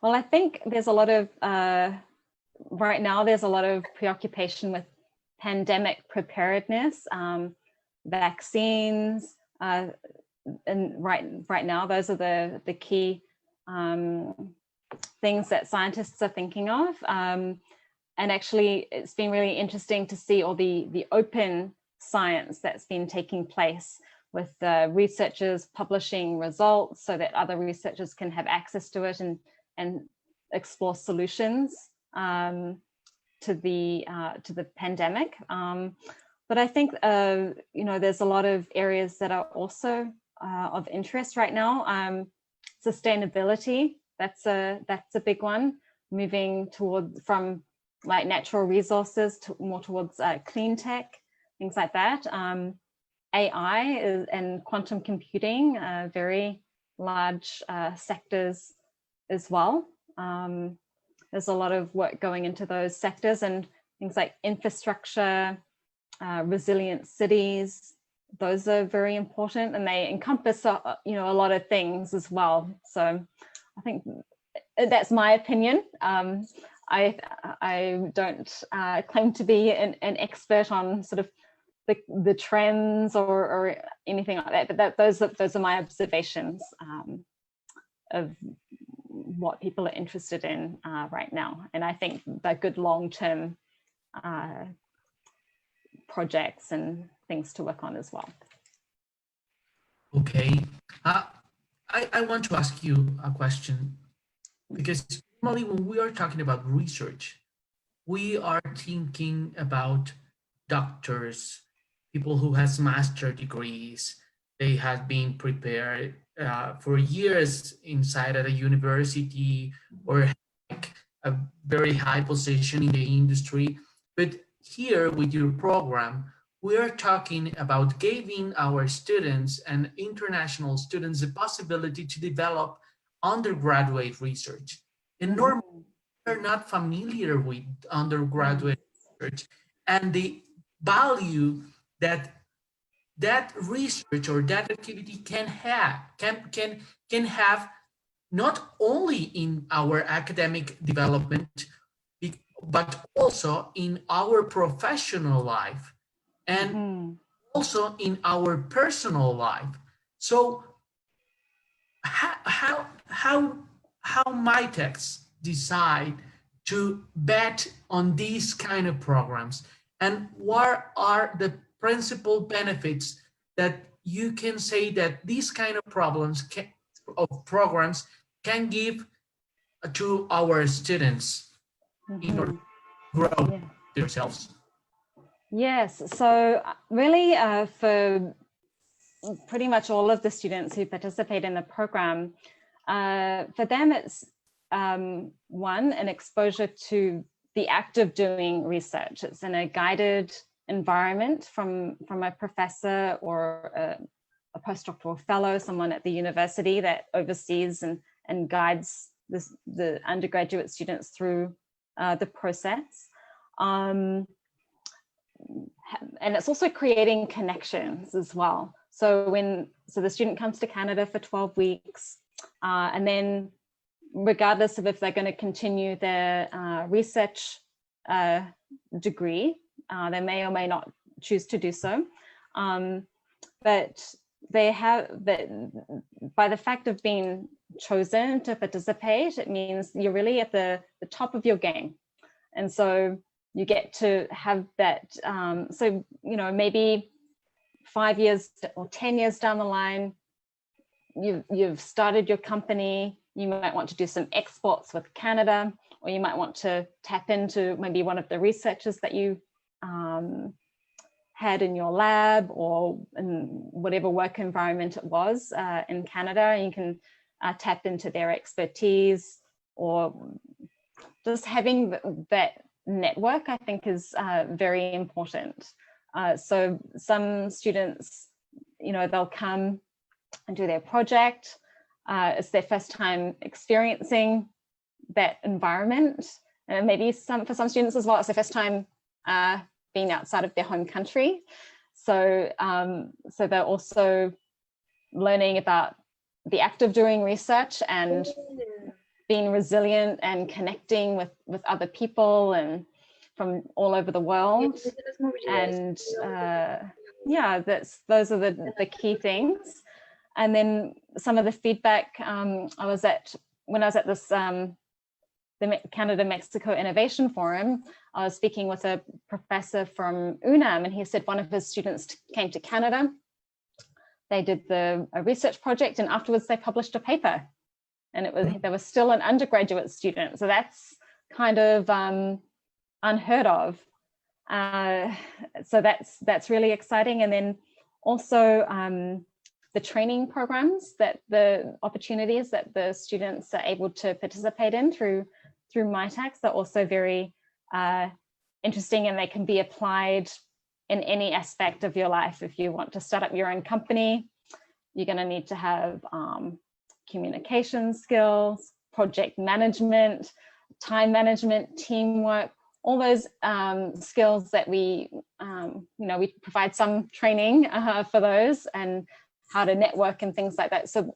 I think there's a lot of, right now, there's a lot of preoccupation with pandemic preparedness, vaccines, and right now, those are the key things that scientists are thinking of. And actually, it's been really interesting to see all the open science that's been taking place with researchers publishing results so that other researchers can have access to it and explore solutions to the pandemic. But I think there's a lot of areas that are also of interest right now. Sustainability, that's a big one. Moving from like natural resources to more towards clean tech, things like that. AI and quantum computing, very large sectors as well. There's a lot of work going into those sectors, and things like infrastructure, resilient cities. Those are very important, and they encompass a lot of things as well. So I think that's my opinion. I don't claim to be an expert on sort of the trends or anything like that, but those are my observations of what people are interested in right now. And I think they're good long-term projects and things to work on as well. Okay, I want to ask you a question, because normally when we are talking about research, we are thinking about doctors, people who has master degrees. They have been prepared for years inside at a university or like a very high position in the industry. But here with your program, we are talking about giving our students and international students the possibility to develop undergraduate research. And normally we're not familiar with undergraduate research and the value that research or that activity can have not only in our academic development, but also in our professional life and also in our personal life. So how Mitacs decide to bet on these kind of programs, and what are the principal benefits that you can say that these kind of programs can give to our students in order to grow themselves? Yes, so really for pretty much all of the students who participate in the program, for them it's one, an exposure to the act of doing research. It's in a guided environment from a professor or a postdoctoral fellow, someone at the university that oversees and guides the undergraduate students through the process. And it's also creating connections as well. So the student comes to Canada for 12 weeks, and then regardless of if they're going to continue their research degree, they may or may not choose to do so. But they have that by the fact of being chosen to participate, it means you're really at the top of your game. And so you get to have that. So, you know, maybe 5 years or 10 years down the line, you've started your company, you might want to do some exports with Canada, or you might want to tap into maybe one of the researchers that you had in your lab or in whatever work environment it was in Canada. You can tap into their expertise, or just having that network, I think, is very important. So some students, you know, they'll come and do their project. It's their first time experiencing that environment. And maybe for some students as well, it's their first time being outside of their home country. So, so they're also learning about the act of doing research and being resilient and connecting with other people and from all over the world. And yeah, those are the key things. And then some of the feedback when I was at this the Canada-Mexico Innovation Forum, I was speaking with a professor from UNAM, and he said one of his students came to Canada. They did a research project, and afterwards they published a paper, and they were still an undergraduate student. So that's kind of unheard of. So that's really exciting. And then also the training programs, the opportunities that the students are able to participate in through Mitacs are also very interesting, and they can be applied in any aspect of your life. If you want to start up your own company, you're going to need to have communication skills, project management, time management, teamwork, all those skills that we we provide some training for those, and how to network and things like that. So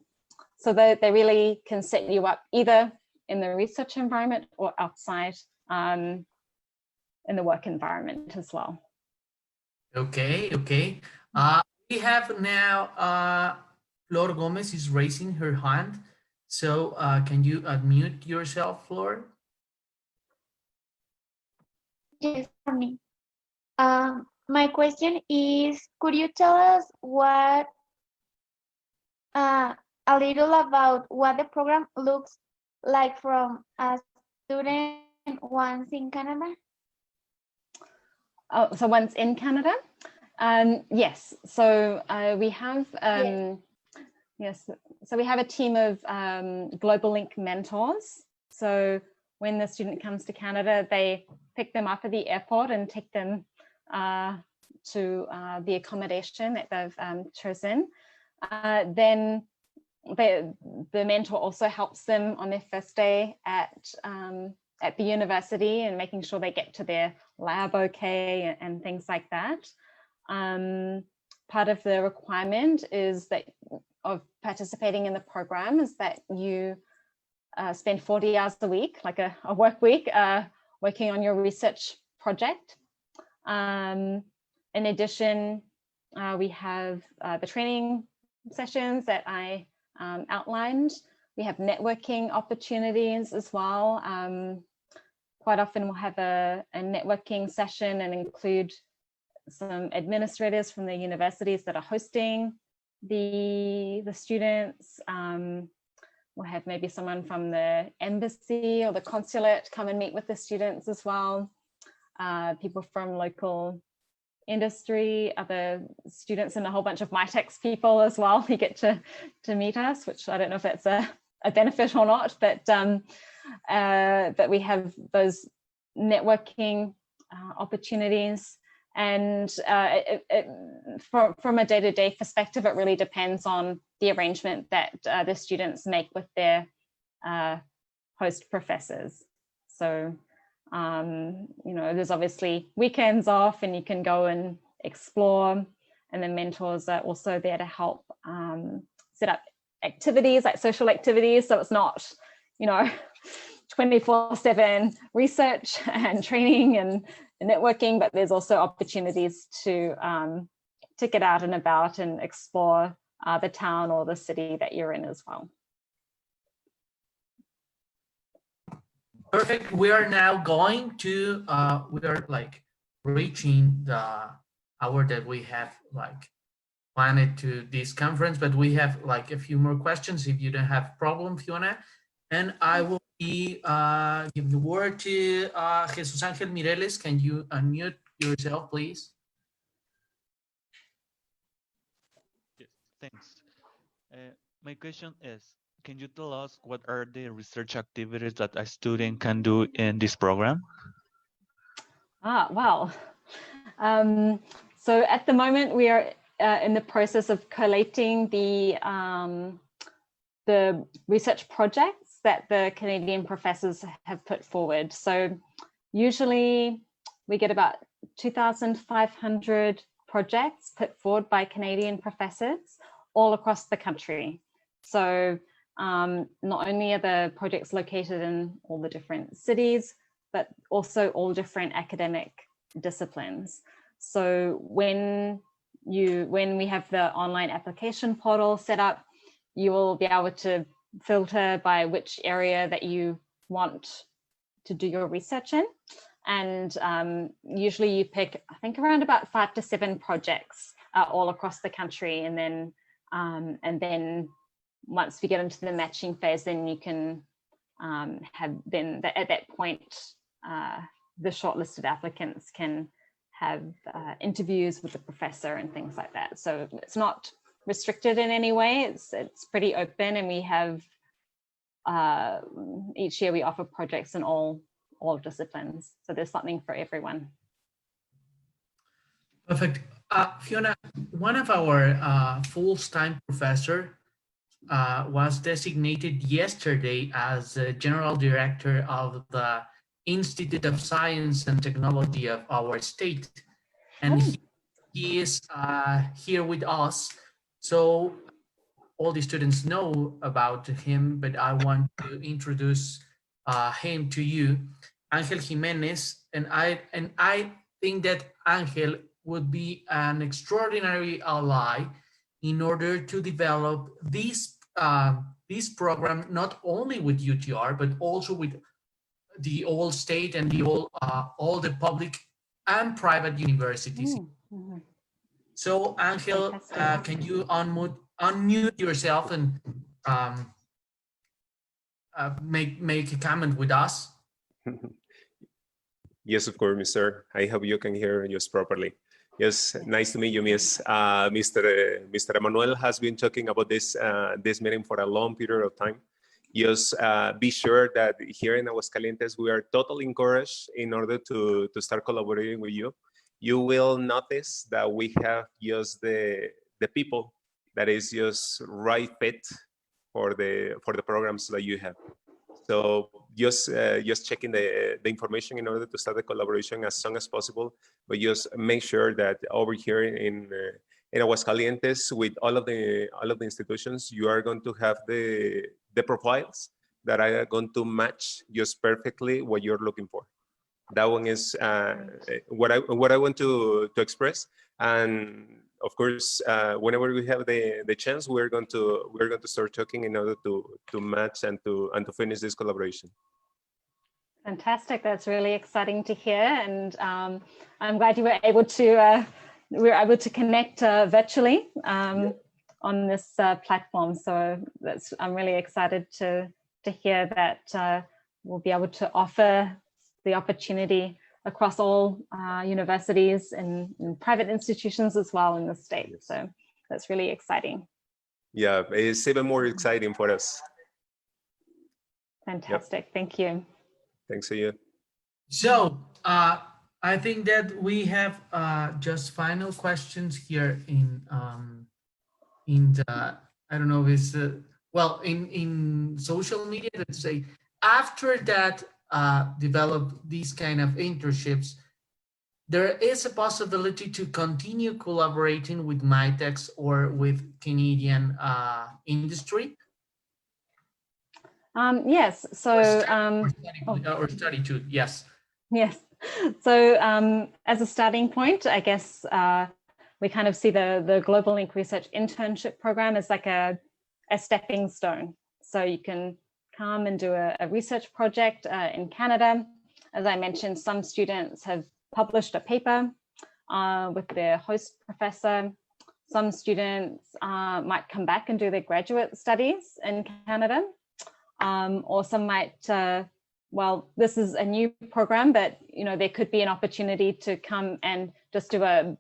they really can set you up either in the research environment or outside in the work environment as well. Okay. We have now Flor Gomez is raising her hand. So can you unmute yourself, Flor? Yes, for me. My question is, could you tell us what a little about what the program looks like from a student once in Canada? Oh, so once in Canada? Yes. So we have So we have a team of Globalink mentors. So when the student comes to Canada, they pick them up at the airport and take them to the accommodation that they've chosen. Then the mentor also helps them on their first day at the university and making sure they get to their lab okay and things like that. Part of the requirement is that of participating in the program is that you spend 40 hours a week, like a work week, working on your research project. In addition, we have the training sessions that I outlined. We have networking opportunities as well. Quite often we'll have a networking session and include some administrators from the universities that are hosting the students. We'll have maybe someone from the embassy or the consulate come and meet with the students as well. People from local industry, other students, and a whole bunch of Mitacs people as well. You get to meet us, which I don't know if that's a benefit or not, but we have those networking opportunities. And from a day-to-day perspective, it really depends on the arrangement that the students make with their host professors. So, there's obviously weekends off and you can go and explore, and the mentors are also there to help set up activities, like social activities. So it's not, you know, 24/7 research and training and networking, but there's also opportunities to get out and about and explore the town or the city that you're in as well. Perfect. We are now going to, we are like reaching the hour that we have like planned to this conference, but we have like a few more questions if you don't have problem, Fiona. And I will be giving the word to Jesus Angel Mireles. Can you unmute yourself, please? Yes, thanks. My question is, can you tell us what are the research activities that a student can do in this program? Well, so at the moment we are in the process of collating the research projects that the Canadian professors have put forward. So usually we get about 2,500 projects put forward by Canadian professors all across the country. So not only are the projects located in all the different cities, but also all different academic disciplines. So when we have the online application portal set up, you will be able to filter by which area that you want to do your research in. And usually you pick, I think, around about 5 to 7 projects all across the country. And then once we get into the matching phase, then you can at that point, the shortlisted applicants can have interviews with the professor and things like that. So it's not restricted in any way. It's pretty open, and we have each year we offer projects in all disciplines. So there's something for everyone. Perfect. Fiona, one of our full-time professor was designated yesterday as General Director of the Institute of Science and Technology of our state. And he is here with us. So all the students know about him, but I want to introduce him to you, Angel Jimenez. And I think that Angel would be an extraordinary ally in order to develop this program, not only with UTR, but also with the whole state and the all the public and private universities. Mm-hmm. So Angel, can you unmute yourself and make a comment with us? Yes, of course, Mr. I hope you can hear us properly. Yes, nice to meet you, Miss. Mr. Emanuel has been talking about this meeting for a long period of time. Just be sure that here in Aguascalientes, we are totally encouraged in order to start collaborating with you. You will notice that we have just the people that is just right fit for the programs that you have. So just checking the information in order to start the collaboration as soon as possible. But just make sure that over here in Aguascalientes, with all of the institutions, you are going to have the profiles that are going to match just perfectly what you're looking for. That one is what I want to express. And of course, whenever we have the chance, we're going to start talking in order to match and to finish this collaboration. Fantastic! That's really exciting to hear, and I'm glad you were able to connect virtually on this platform. So I'm really excited to hear that we'll be able to offer the opportunity across all universities and private institutions as well in the state. So that's really exciting. Yeah, it's even more exciting for us. Fantastic. Yep. Thank you. Thanks to you. So I think that we have just final questions here in the, I don't know if it's well in social media. Let's say after that develop these kind of internships, there is a possibility to continue collaborating with Mitacs or with Canadian industry. Yes, so or study to, yes. Yes, so as a starting point, I guess we kind of see the Globalink Research Internship Program as like a stepping stone. So you can come and do a research project in Canada. As I mentioned, some students have published a paper with their host professor. Some students might come back and do their graduate studies in Canada, or some might, well, this is a new program, but there could be an opportunity to come and just do a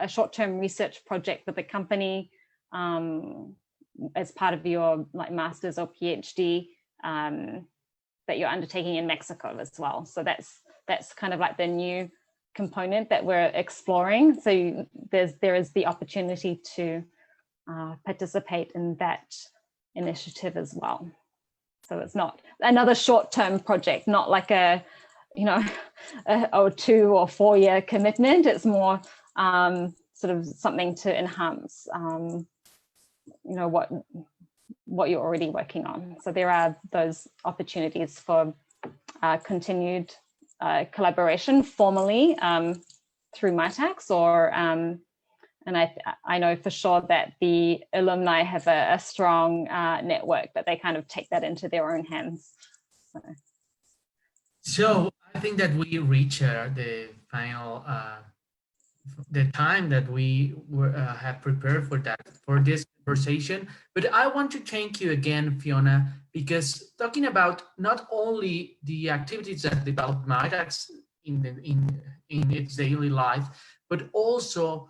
short-term research project with a company as part of your master's or PhD that you're undertaking in Mexico as well. So that's kind of like the new component that we're exploring. So there is the opportunity to participate in that initiative as well. So it's not another short-term project, not like a 2 or 4 year commitment. It's more sort of something to enhance what you're already working on. So there are those opportunities for continued collaboration formally through Mitacs, or and I know for sure that the alumni have a strong network, but they kind of take that into their own hands. So I think that we reach the final, the time that we have prepared for this conversation. But I want to thank you again, Fiona, because talking about not only the activities that develop Mitacs in its daily life, but also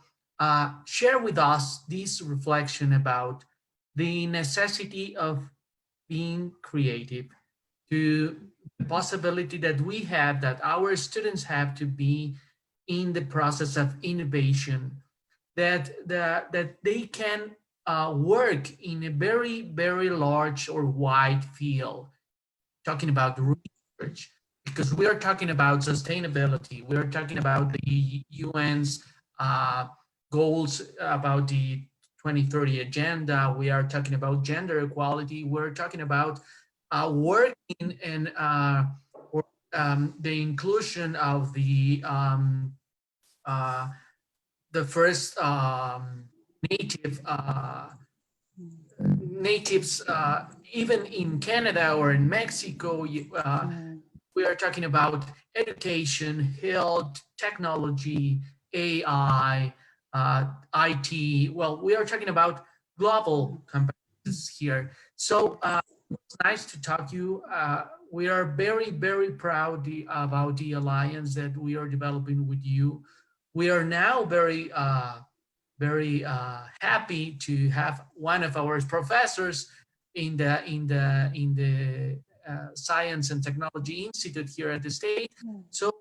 share with us this reflection about the necessity of being creative, to the possibility that we have, that our students have, to be in the process of innovation, that they can work in a very, very large or wide field, talking about research, because we are talking about sustainability, we are talking about the UN's goals, about the 2030 agenda, we are talking about gender equality, we're talking about working in the inclusion of the first natives, even in Canada or in Mexico. We are talking about education, health, technology, AI, IT. Well, we are talking about global companies here. So it's nice to talk to you. We are very, very proud about the alliance that we are developing with you. We are now very, very happy to have one of our professors in the Science and Technology Institute here at the state. So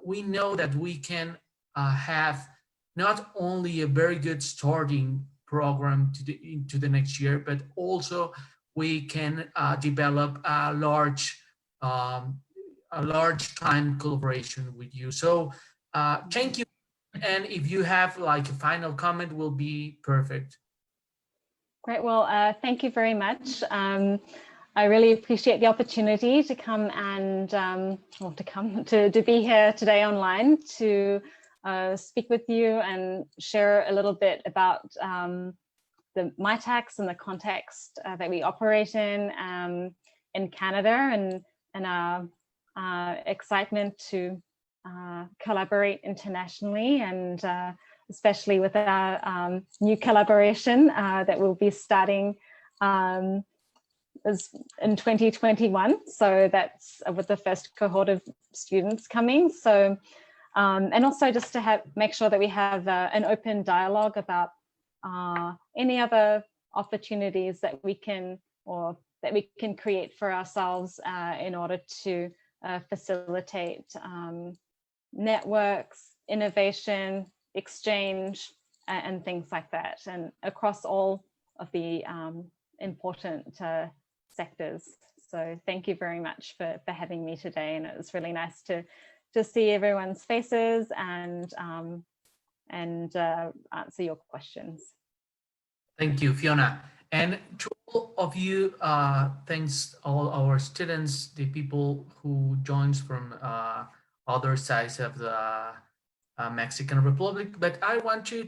we know that we can have not only a very good starting program into the next year, but also we can develop a large time collaboration with you. So thank you. And if you have like a final comment, will be perfect. Great. Well, thank you very much. I really appreciate the opportunity to come and to be here today online to speak with you and share a little bit about the Mitacs and the context that we operate in Canada, and our excitement to collaborate internationally, and especially with our new collaboration that we'll be starting in 2021. So that's with the first cohort of students coming. So and also just to make sure that we have an open dialogue about any other opportunities that we can create for ourselves in order to facilitate networks, innovation, exchange, and things like that, and across all of the important sectors. So thank you very much for having me today, and it was really nice to see everyone's faces and answer your questions. Thank you, Fiona. And to all of you, thanks all our students, the people who joins from other sides of the Mexican Republic. But I want to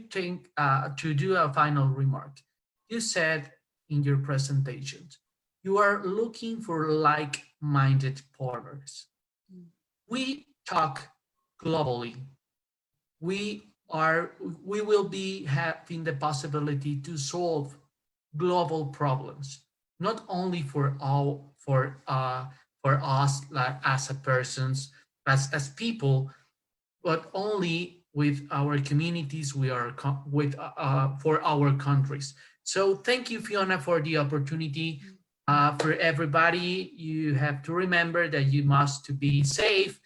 do a final remark. You said in your presentations, you are looking for like-minded partners. We talk globally. We will be having the possibility to solve global problems, not only for us like as a persons, as people, but only with our communities, for our countries. So thank you, Fiona, for the opportunity. For everybody, you have to remember that you must be safe,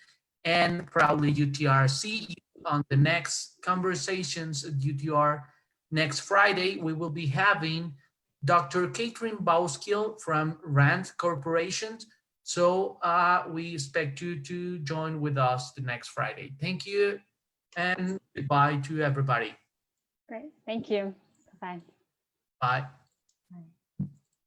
and proudly UTR. See you on the next conversations at UTR. Next Friday, we will be having Dr. Catherine Bauskill from RAND Corporation. So we expect you to join with us the next Friday. Thank you, and goodbye to everybody. Great. Thank you. Bye. Bye.